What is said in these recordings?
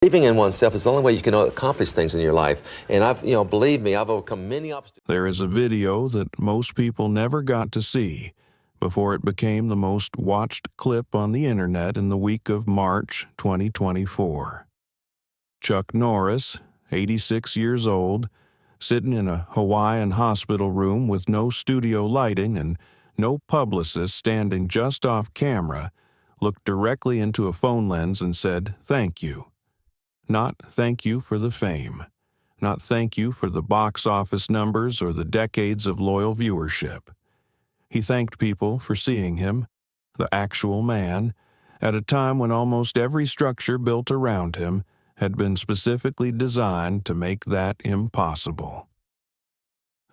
Believing in oneself is the only way you can accomplish things in your life. And believe me, I've overcome many obstacles. There is a video that most people never got to see before it became the most watched clip on the internet in the week of March 2024. Chuck Norris, 86 years old, sitting in a Hawaiian hospital room with no studio lighting and no publicist standing just off camera, looked directly into a phone lens and said, "Thank you." Not thank you for the fame. Not thank you for the box office numbers or the decades of loyal viewership. He thanked people for seeing him, the actual man, at a time when almost every structure built around him had been specifically designed to make that impossible.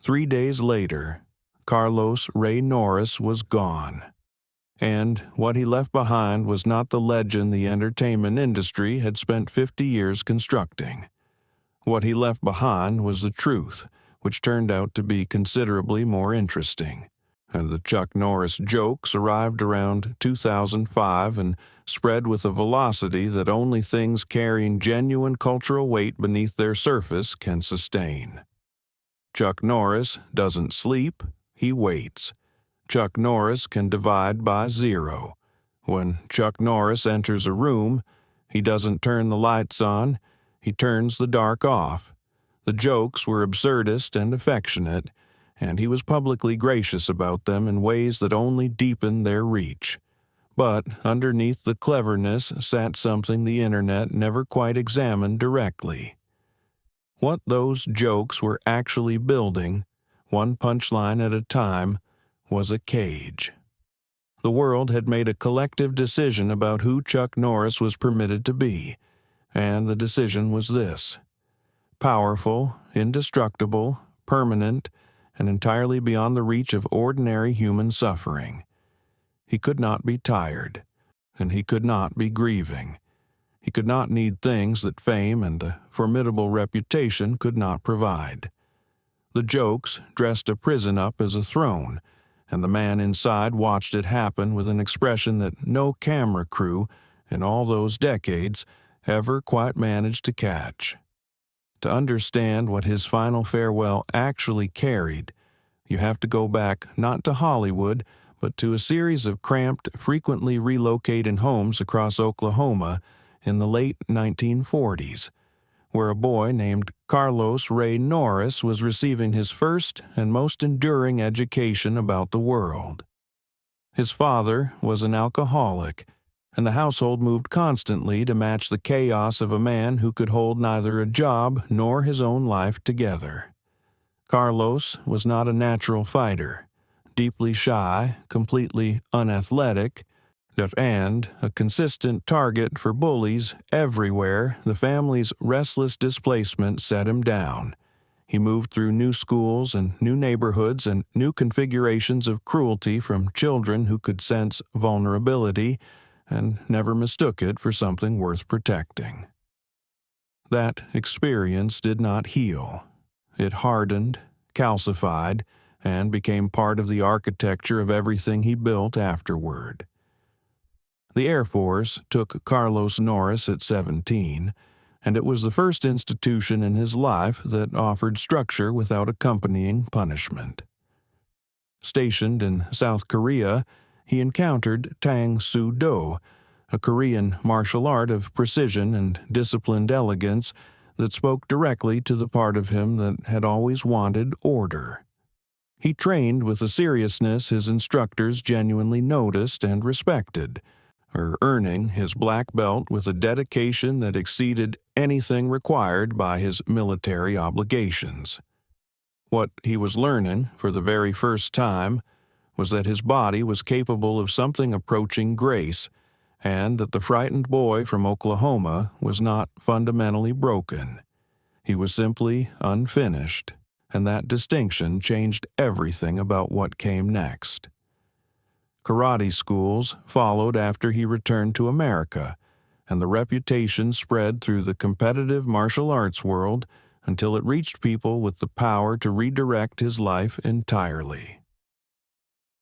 3 days later, Carlos Ray Norris was gone. And what he left behind was not the legend the entertainment industry had spent 50 years constructing. What he left behind was the truth, which turned out to be considerably more interesting. And the Chuck Norris jokes arrived around 2005 and spread with a velocity that only things carrying genuine cultural weight beneath their surface can sustain. Chuck Norris doesn't sleep, he waits. Chuck Norris can divide by 0. When Chuck Norris enters a room, he doesn't turn the lights on, he turns the dark off. The jokes were absurdist and affectionate, and he was publicly gracious about them in ways that only deepened their reach. But underneath the cleverness sat something the internet never quite examined directly. What those jokes were actually building, one punchline at a time, was a cage. The world had made a collective decision about who Chuck Norris was permitted to be, and the decision was this: powerful, indestructible, permanent, and entirely beyond the reach of ordinary human suffering. He could not be tired, and he could not be grieving. He could not need things that fame and a formidable reputation could not provide. The jokes dressed a prison up as a throne, and the man inside watched it happen with an expression that no camera crew in all those decades ever quite managed to catch. To understand what his final farewell actually carried, you have to go back not to Hollywood, but to a series of cramped, frequently relocated homes across Oklahoma in the late 1940s, where a boy named Carlos Ray Norris was receiving his first and most enduring education about the world. His father was an alcoholic, and the household moved constantly to match the chaos of a man who could hold neither a job nor his own life together. Carlos was not a natural fighter, deeply shy, completely unathletic, and a consistent target for bullies everywhere. The family's restless displacement set him down. He moved through new schools and new neighborhoods and new configurations of cruelty from children who could sense vulnerability and never mistook it for something worth protecting. That experience did not heal. It hardened, calcified, and became part of the architecture of everything he built afterward. The Air Force took Carlos Norris at 17, and it was the first institution in his life that offered structure without accompanying punishment. Stationed in South Korea, he encountered Tang Soo Do, a Korean martial art of precision and disciplined elegance that spoke directly to the part of him that had always wanted order. He trained with a seriousness his instructors genuinely noticed and respected, earning his black belt with a dedication that exceeded anything required by his military obligations. What he was learning for the very first time was that his body was capable of something approaching grace, and that the frightened boy from Oklahoma was not fundamentally broken. He was simply unfinished, and that distinction changed everything about what came next. Karate schools followed after he returned to America, and the reputation spread through the competitive martial arts world until it reached people with the power to redirect his life entirely.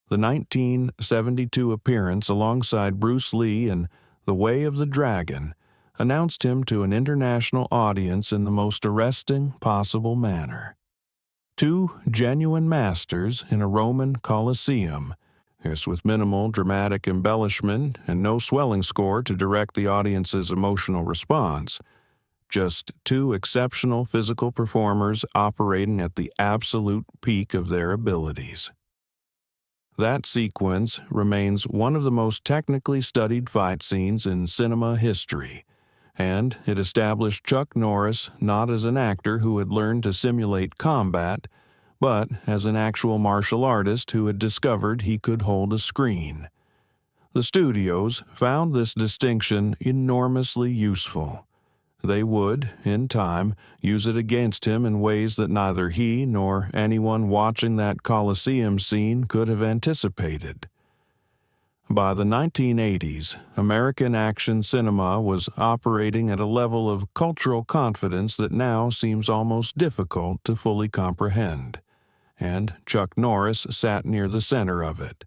The 1972 appearance alongside Bruce Lee in The Way of the Dragon announced him to an international audience in the most arresting possible manner. Two genuine masters in a Roman Colosseum, this with minimal dramatic embellishment and no swelling score to direct the audience's emotional response. Just two exceptional physical performers operating at the absolute peak of their abilities. That sequence remains one of the most technically studied fight scenes in cinema history, and it established Chuck Norris not as an actor who had learned to simulate combat, but as an actual martial artist who had discovered he could hold a screen. The studios found this distinction enormously useful. They would, in time, use it against him in ways that neither he nor anyone watching that Colosseum scene could have anticipated. By the 1980s, American action cinema was operating at a level of cultural confidence that now seems almost difficult to fully comprehend, and Chuck Norris sat near the center of it.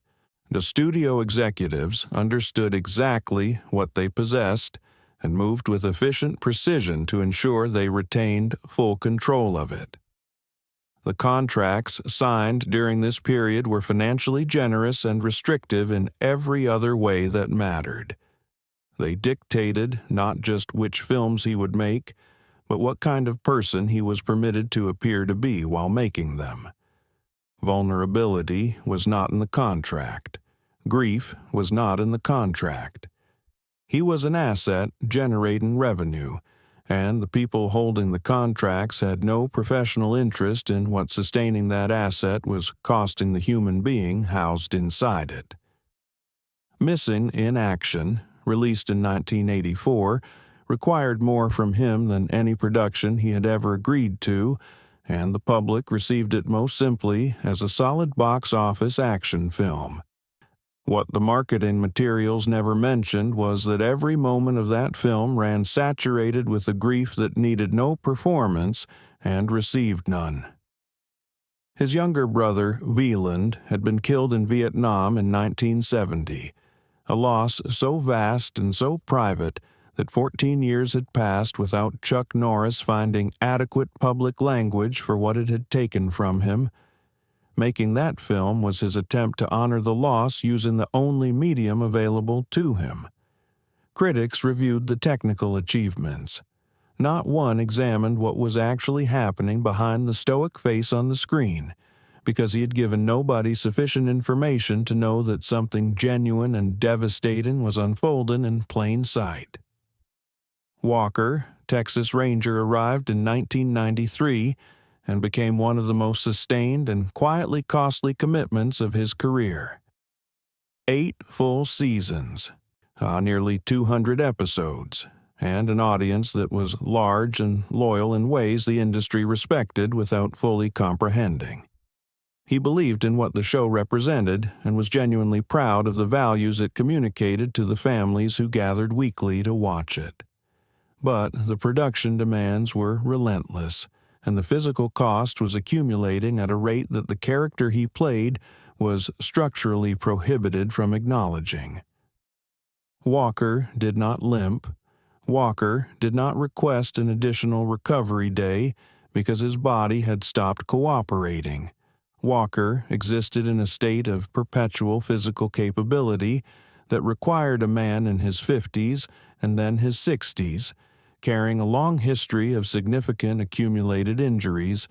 The studio executives understood exactly what they possessed and moved with efficient precision to ensure they retained full control of it. The contracts signed during this period were financially generous and restrictive in every other way that mattered. They dictated not just which films he would make, but what kind of person he was permitted to appear to be while making them. Vulnerability was not in the contract. Grief was not in the contract. He was an asset generating revenue, and the people holding the contracts had no professional interest in what sustaining that asset was costing the human being housed inside it. Missing in Action, released in 1984, required more from him than any production he had ever agreed to, and the public received it most simply as a solid box office action film. What the marketing materials never mentioned was that every moment of that film ran saturated with a grief that needed no performance and received none. His younger brother, Wieland, had been killed in Vietnam in 1970, a loss so vast and so private that 14 years had passed without Chuck Norris finding adequate public language for what it had taken from him. Making that film was his attempt to honor the loss using the only medium available to him. Critics reviewed the technical achievements. Not one examined what was actually happening behind the stoic face on the screen, because he had given nobody sufficient information to know that something genuine and devastating was unfolding in plain sight. Walker, Texas Ranger, arrived in 1993 and became one of the most sustained and quietly costly commitments of his career. 8 full seasons, nearly 200 episodes, and an audience that was large and loyal in ways the industry respected without fully comprehending. He believed in what the show represented and was genuinely proud of the values it communicated to the families who gathered weekly to watch it. But the production demands were relentless, and the physical cost was accumulating at a rate that the character he played was structurally prohibited from acknowledging. Walker did not limp. Walker did not request an additional recovery day because his body had stopped cooperating. Walker existed in a state of perpetual physical capability that required a man in his 50s and then his 60s, carrying a long history of significant accumulated injuries,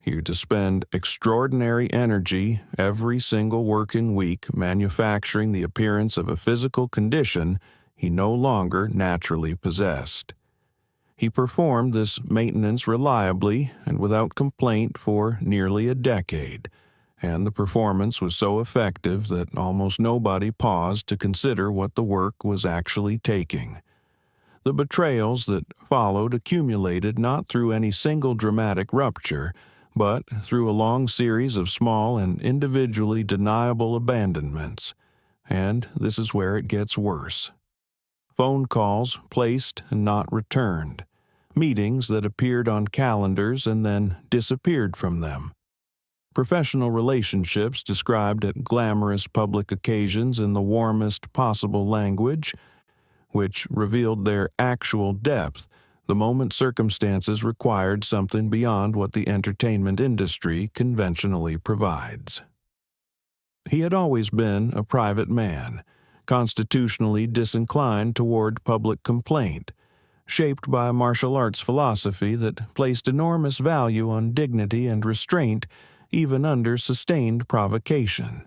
here to spend extraordinary energy every single working week manufacturing the appearance of a physical condition he no longer naturally possessed. He performed this maintenance reliably and without complaint for nearly a decade, and the performance was so effective that almost nobody paused to consider what the work was actually taking. The betrayals that followed accumulated not through any single dramatic rupture, but through a long series of small and individually deniable abandonments. And this is where it gets worse. Phone calls placed and not returned. Meetings that appeared on calendars and then disappeared from them. Professional relationships described at glamorous public occasions in the warmest possible language, which revealed their actual depth the moment circumstances required something beyond what the entertainment industry conventionally provides. He had always been a private man, constitutionally disinclined toward public complaint, shaped by a martial arts philosophy that placed enormous value on dignity and restraint even under sustained provocation.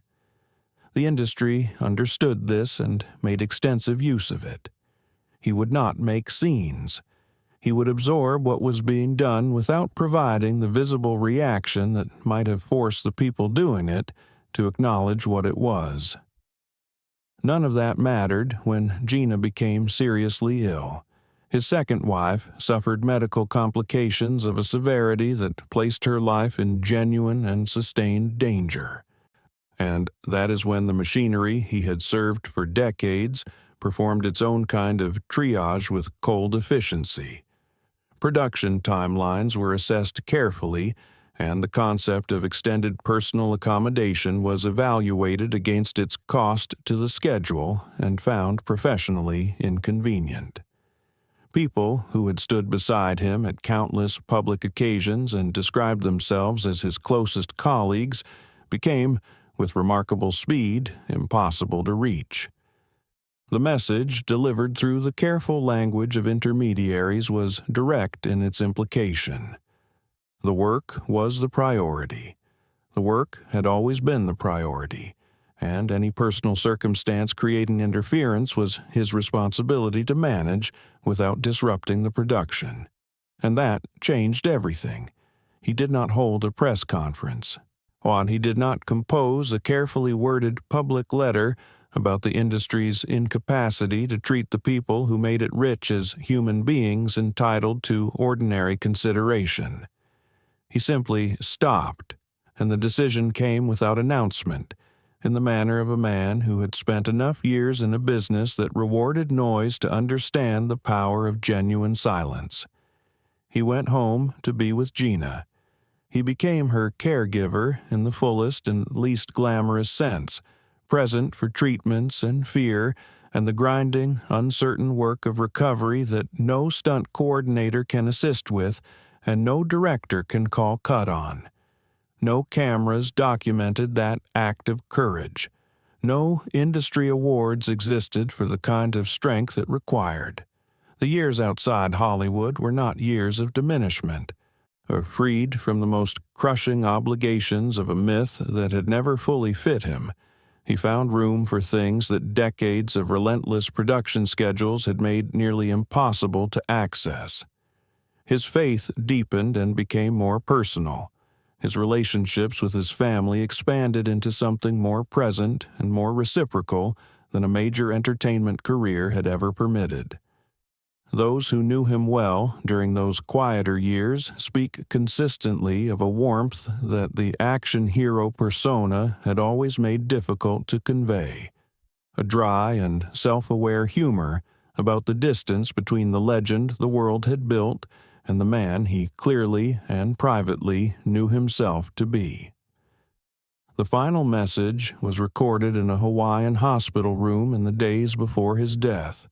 The industry understood this and made extensive use of it. He would not make scenes. He would absorb what was being done without providing the visible reaction that might have forced the people doing it to acknowledge what it was. None of that mattered when Gina became seriously ill. His second wife suffered medical complications of a severity that placed her life in genuine and sustained danger. And that is when the machinery he had served for decades performed its own kind of triage with cold efficiency. Production timelines were assessed carefully, and the concept of extended personal accommodation was evaluated against its cost to the schedule and found professionally inconvenient. People who had stood beside him at countless public occasions and described themselves as his closest colleagues became, with remarkable speed, impossible to reach. The message, delivered through the careful language of intermediaries, was direct in its implication. The work was the priority. The work had always been the priority, and any personal circumstance creating interference was his responsibility to manage without disrupting the production. And that changed everything. He did not hold a press conference. While he did not compose a carefully worded public letter about the industry's incapacity to treat the people who made it rich as human beings entitled to ordinary consideration. He simply stopped, and the decision came without announcement, in the manner of a man who had spent enough years in a business that rewarded noise to understand the power of genuine silence. He went home to be with Gina. He became her caregiver in the fullest and least glamorous sense, present for treatments and fear and the grinding, uncertain work of recovery that no stunt coordinator can assist with and no director can call cut on. No cameras documented that act of courage. No industry awards existed for the kind of strength it required. The years outside Hollywood were not years of diminishment. Freed from the most crushing obligations of a myth that had never fully fit him, he found room for things that decades of relentless production schedules had made nearly impossible to access. His faith deepened and became more personal. His relationships with his family expanded into something more present and more reciprocal than a major entertainment career had ever permitted. Those who knew him well during those quieter years speak consistently of a warmth that the action hero persona had always made difficult to convey, a dry and self-aware humor about the distance between the legend the world had built and the man he clearly and privately knew himself to be. The final message was recorded in a Hawaiian hospital room in the days before his death,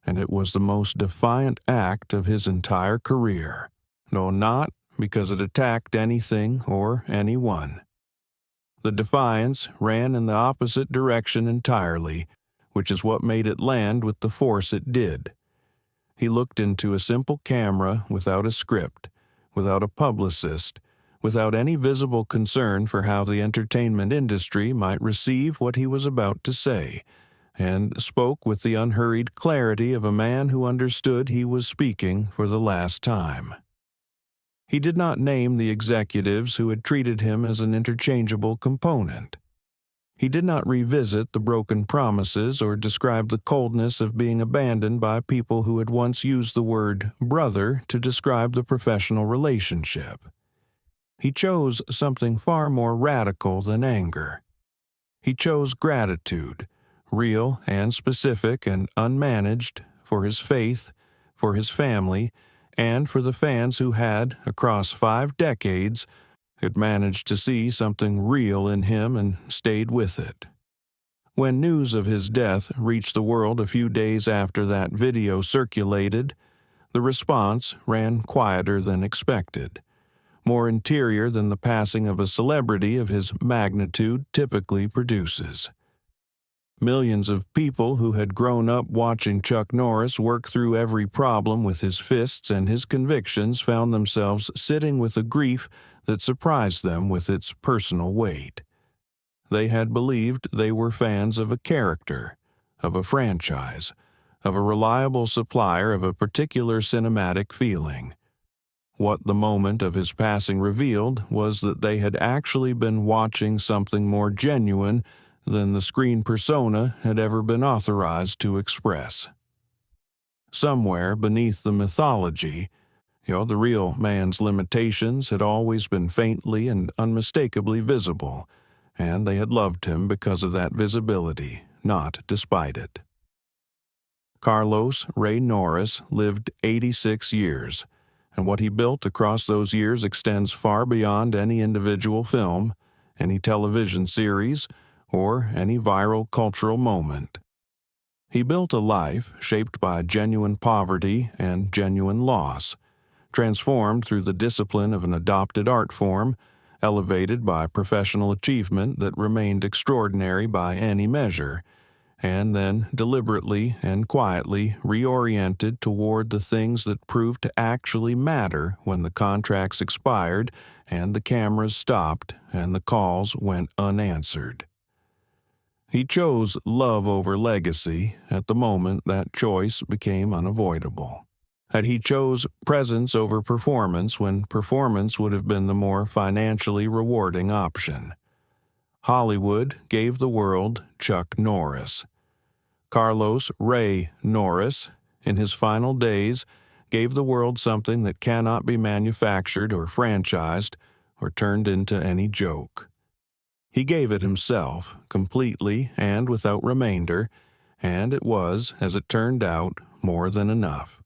and it was the most defiant act of his entire career, though not because it attacked anything or anyone. The defiance ran in the opposite direction entirely, which is what made it land with the force it did. He looked into a simple camera without a script, without a publicist, without any visible concern for how the entertainment industry might receive what he was about to say, and spoke with the unhurried clarity of a man who understood he was speaking for the last time. He did not name the executives who had treated him as an interchangeable component. He did not revisit the broken promises or describe the coldness of being abandoned by people who had once used the word brother to describe the professional relationship. He chose something far more radical than anger. He chose gratitude, real and specific and unmanaged, for his faith, for his family, and for the fans who had, across 5 decades, had managed to see something real in him and stayed with it. When news of his death reached the world a few days after that video circulated, the response ran quieter than expected, more interior than the passing of a celebrity of his magnitude typically produces. Millions of people who had grown up watching Chuck Norris work through every problem with his fists and his convictions found themselves sitting with a grief that surprised them with its personal weight. They had believed they were fans of a character, of a franchise, of a reliable supplier of a particular cinematic feeling. What the moment of his passing revealed was that they had actually been watching something more genuine than the screen persona had ever been authorized to express. Somewhere beneath the mythology, the real man's limitations had always been faintly and unmistakably visible, and they had loved him because of that visibility, not despite it. Carlos Ray Norris lived 86 years, and what he built across those years extends far beyond any individual film, any television series, or any viral cultural moment. He built a life shaped by genuine poverty and genuine loss, transformed through the discipline of an adopted art form, elevated by professional achievement that remained extraordinary by any measure, and then deliberately and quietly reoriented toward the things that proved to actually matter when the contracts expired and the cameras stopped and the calls went unanswered. He chose love over legacy at the moment that choice became unavoidable. That he chose presence over performance when performance would have been the more financially rewarding option. Hollywood gave the world Chuck Norris. Carlos Ray Norris, in his final days, gave the world something that cannot be manufactured or franchised or turned into any joke. He gave it himself, completely and without remainder, and it was, as it turned out, more than enough.